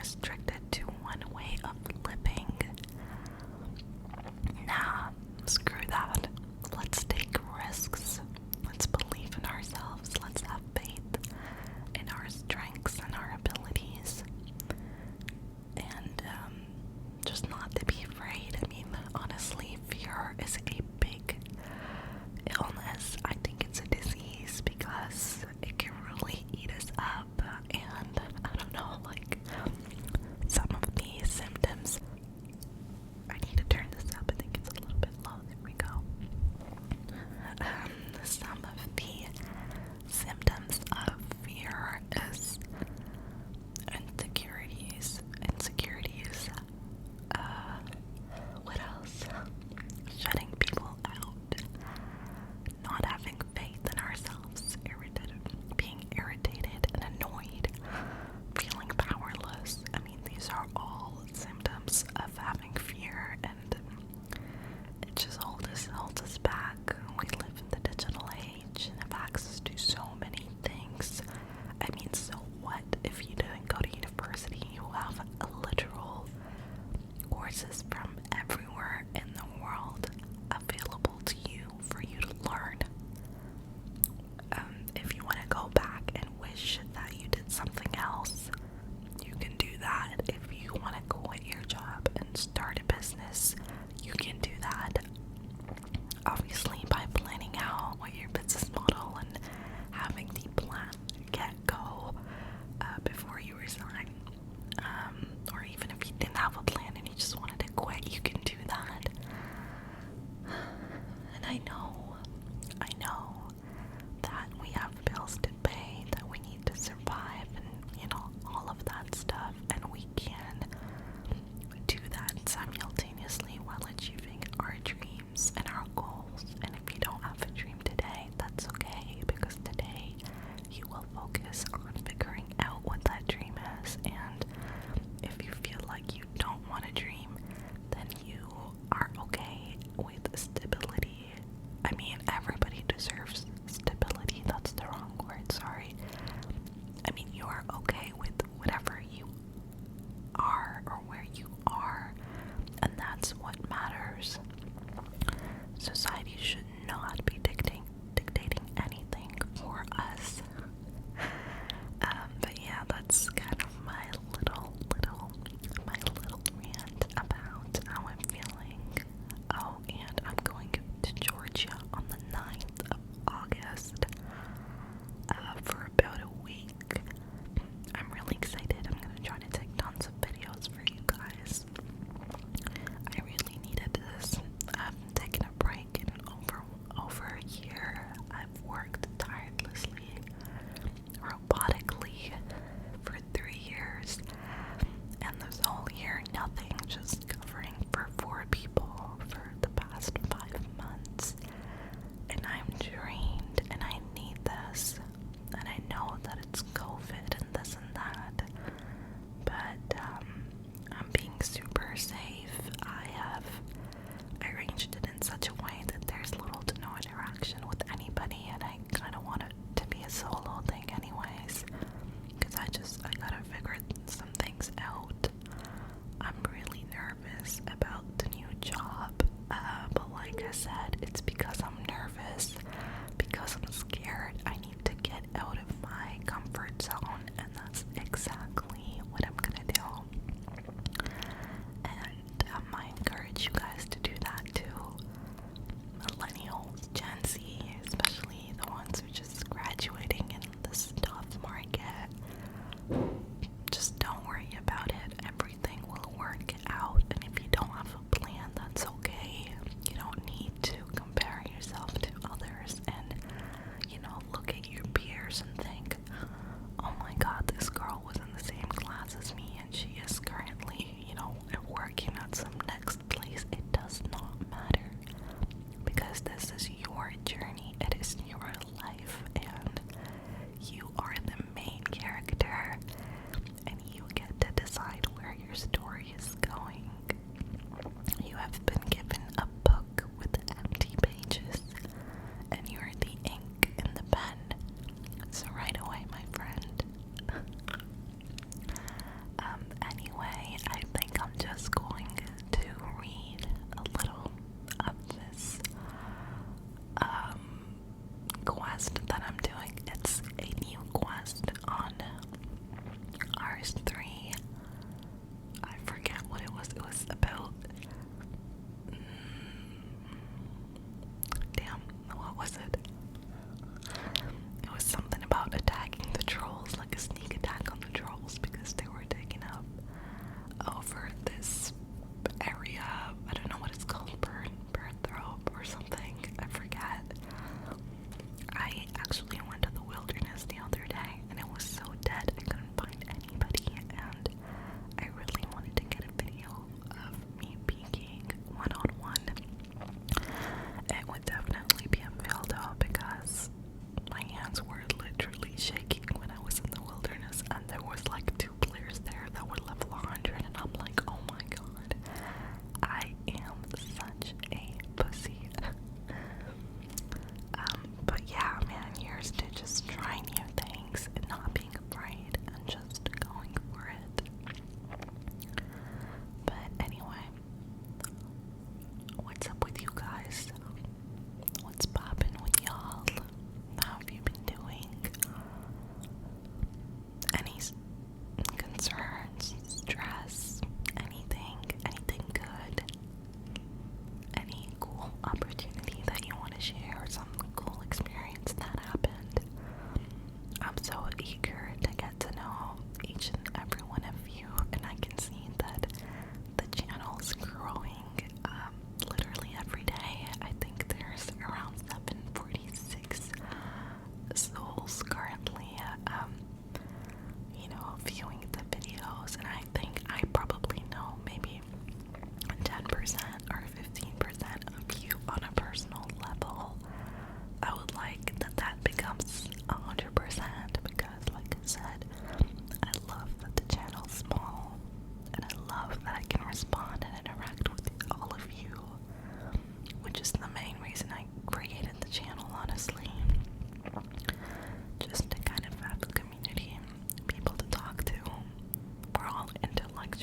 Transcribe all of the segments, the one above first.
restricted to one way of living. Nah, screw that. Let's take risks. Let's believe in ourselves. Let's have faith in our strengths and our abilities. And just not to be afraid. I mean, honestly, fear is a big illness. I think it's a disease because it can really eat us up. And I don't know, like,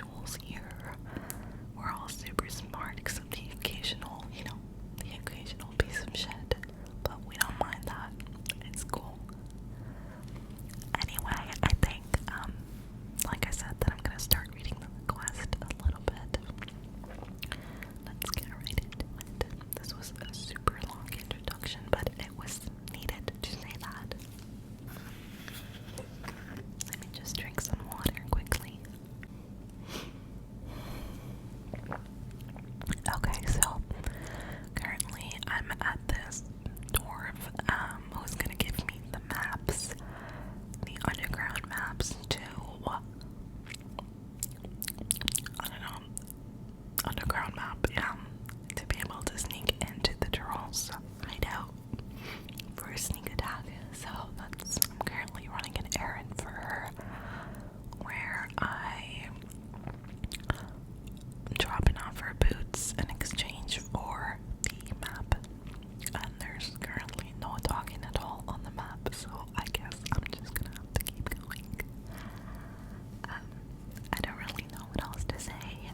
individuals here. We're all super smart except the occasional, the occasional piece of shit. But we don't mind that. It's cool. Anyway, I think, like I said, that I'm gonna start reading the request a little bit. Let's get right into it. This was a super long introduction, but it was needed to say that. Let me just drink some water quickly. Okay, so currently I'm at this dwarf who's gonna give me the maps, the underground maps to, I don't know, underground map, yeah, to be able to sneak into the Charles hideout for a sneak attack. So I'm currently running an errand for her where I'm dropping off her boots in exchange for the map. And there's currently no talking at all on the map, so I guess I'm just gonna have to keep going. I don't really know what else to say.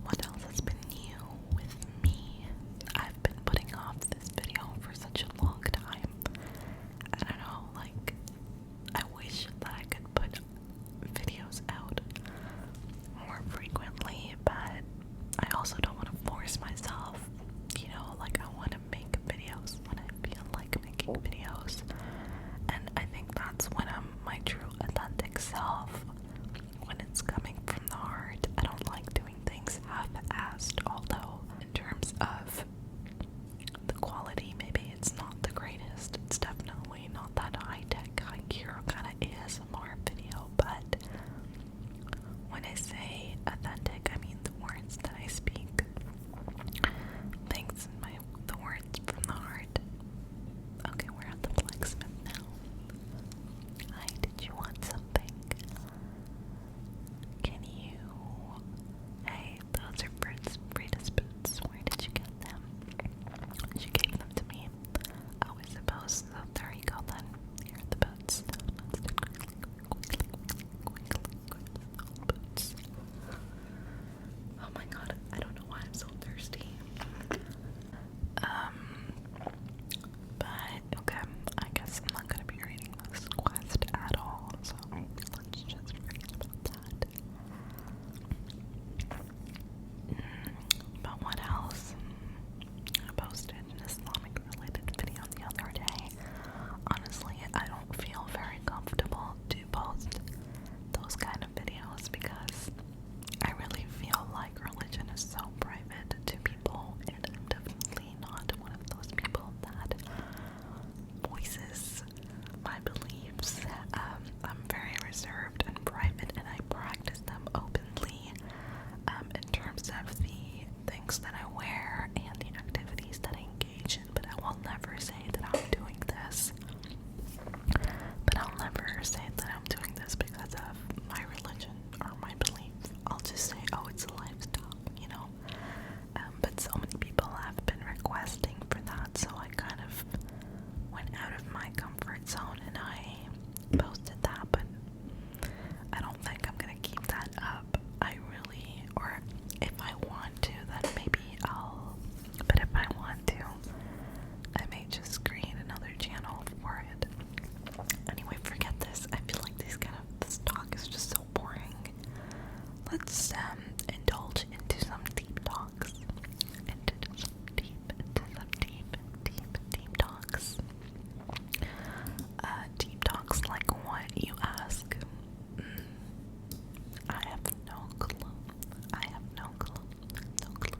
What else has been new with me? I've been putting off this video for such a long time. I don't know, like, I wish that I could put videos out more frequently, but I also don't want to force myself, like I want to make videos when I feel like making videos, and I think that's when I'm my true authentic self, when it's coming from the heart. I don't like doing things half-assed, although in terms of the quality, maybe it's not the greatest. It's definitely not that high-tech, high-gear kind of ASMR video, but when I say authentic, I mean the words that I speak. Thanks, the words from the heart. Okay, we're at the blacksmith now. Hi, did you want something? Can you... Hey, those are Britta's boots. Where did you get them? She gave them to me. Oh, I suppose. So there you go then. Here are the boots. Let's do quickly. Boots. Oh my god, I don't know why I'm so thirsty. But okay, I guess I'm not gonna be reading this quest at all, so let's just forget about that. But what else? I posted an Islamic related video the other day. Honestly, I don't feel very comfortable to post those kind of videos because I really feel like religion is so private to people, and I'm definitely not one of those people that voices my beliefs. I'm very reserved and private, and I practice them openly in terms of the things that I wear and the activities that I engage in, but I will never say that I'm doing this. But I'll never say that I'm doing this because of my religion or my belief. I'll just say, oh, it's a lifestyle, but so many people have been requesting for that, so I kind of went out of my comfort zone and I posted that, but I don't think I'm gonna keep that up. Or if I want to, then maybe but if I want to, I may just create another channel for it. Anyway, forget this. I feel like this talk is just so boring. Let's indulge into some deep talks. Into some deep talks. Deep talks like what, you ask? I have no clue. I have no clue. No clue.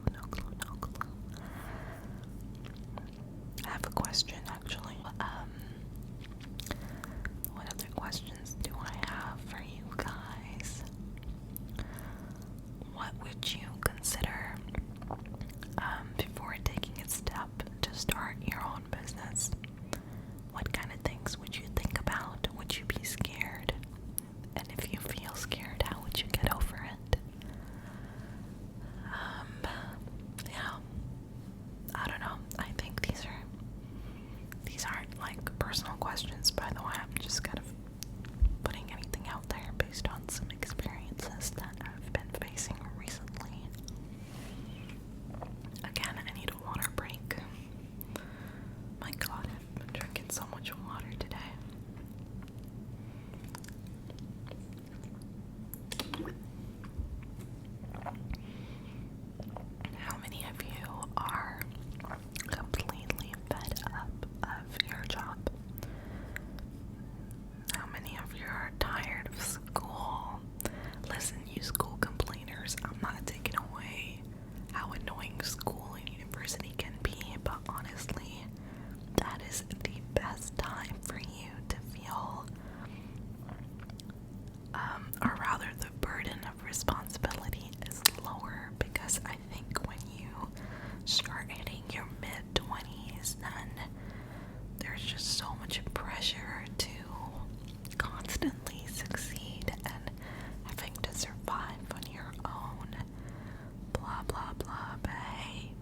I have a question, actually. What other questions do I have for you guys? responsibility is lower, because I think when you start hitting your mid-20s, then there's just so much pressure to constantly succeed and having to survive on your own, blah blah blah. But hey,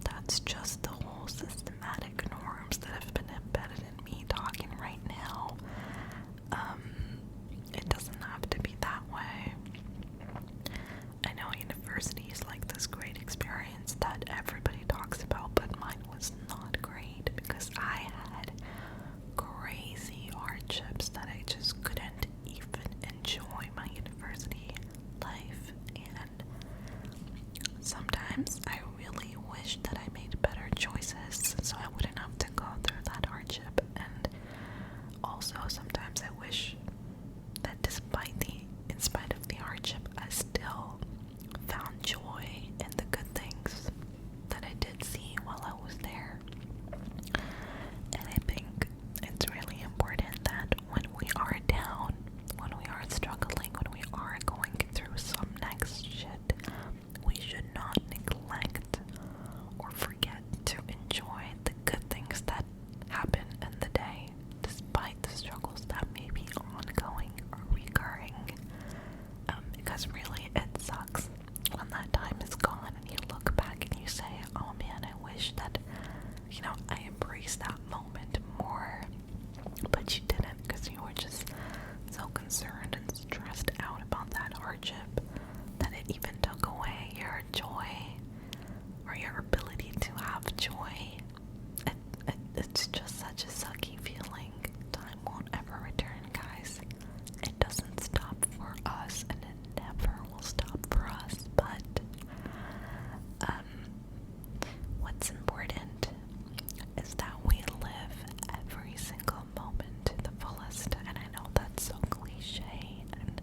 that's just the whole systematic norms that have been embedded in me talking right now. It doesn't have to be that way. I know university is like this great experience that everybody talks about, but mine was not great because I had crazy hardships that I just couldn't even enjoy my university life. And sometimes I really wish that I made better choices so I wouldn't have to go through that hardship. And also sometimes I wish that in spite of the hardship, I still found joy in the good things that I did see while I was there. And I think it's really important that when we are down, when we are struggling, when we are going through some next shit, we should not neglect or forget to enjoy the good things that happen in the day, despite the struggles that may be ongoing or recurring. Because really, it sucks when that time is gone and you look back and you say, oh man, I wish that, I embraced that moment more. But you didn't, because you were just so concerned and stressed out about that hardship that it even took away your joy or your ability to have joy. It's just such a sucky feeling. Time won't ever return, guys. It doesn't stop for us, and it never will stop for us. But what's important is that we live every single moment to the fullest. And I know that's so cliche and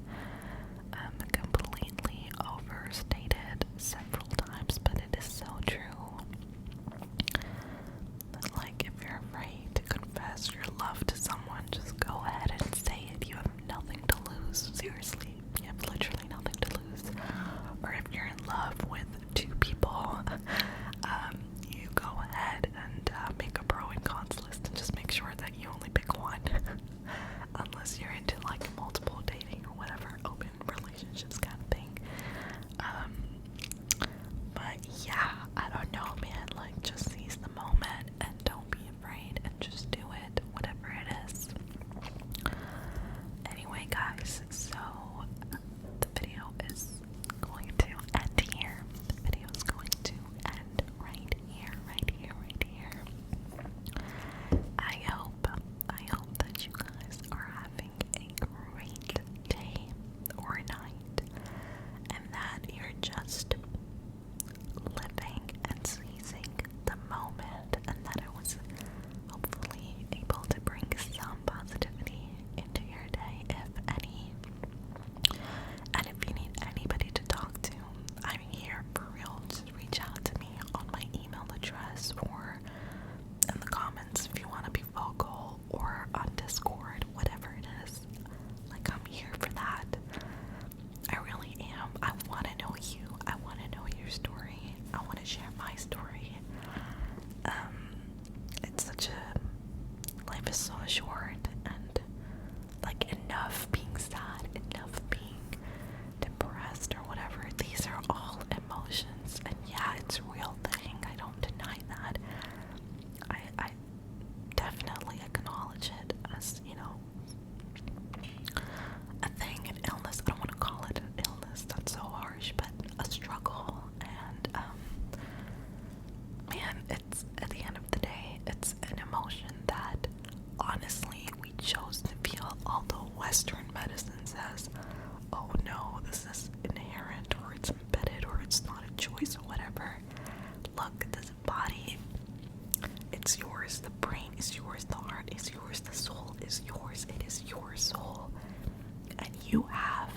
completely overstated several times, but it is so true. Like, if you're afraid to confess your love to someone, just go ahead and say it. You have nothing to lose. Seriously, you have literally nothing to lose. Or if you're in love with two people, you go ahead and make a pro and cons list and just make sure that you only pick one. Unless you're into like multiple dating or whatever, open relationships kind of thing. But yeah, I don't know, man. Like, just seize the moment and don't be afraid and just do it, whatever it is. Anyway, guys, so the video is going to end here. The video is going to end right here, right here, right here. I hope that you guys are having a great day or night, and that you're just living and seizing the moment, and that I was hopefully able to bring some positivity into your day, if any. And if you need anybody to talk to, I'm here for real. Just reach out to me on my email address or in the comments if you want to be vocal, or on Discord, whatever it is. Like, I'm here for that. I really am. I want to know you. I want to know your story. I want to share my story. It's such a, life is so short, and like, enough being sad, enough being depressed or whatever. These are all emotions, and yeah, it's a real thing. I don't deny that. I definitely acknowledge it as, a thing, an illness. I don't want to call it an illness, that's so harsh, but a struggle. And man, it's, at the end of the day, it's an emotion that honestly we chose to feel, although Western medicine says, oh no, this is inherent, or it's embedded, or it's not a choice, or whatever. Look, this body, it's yours. The brain is yours. The heart is yours. The soul is yours. It is your soul. And you have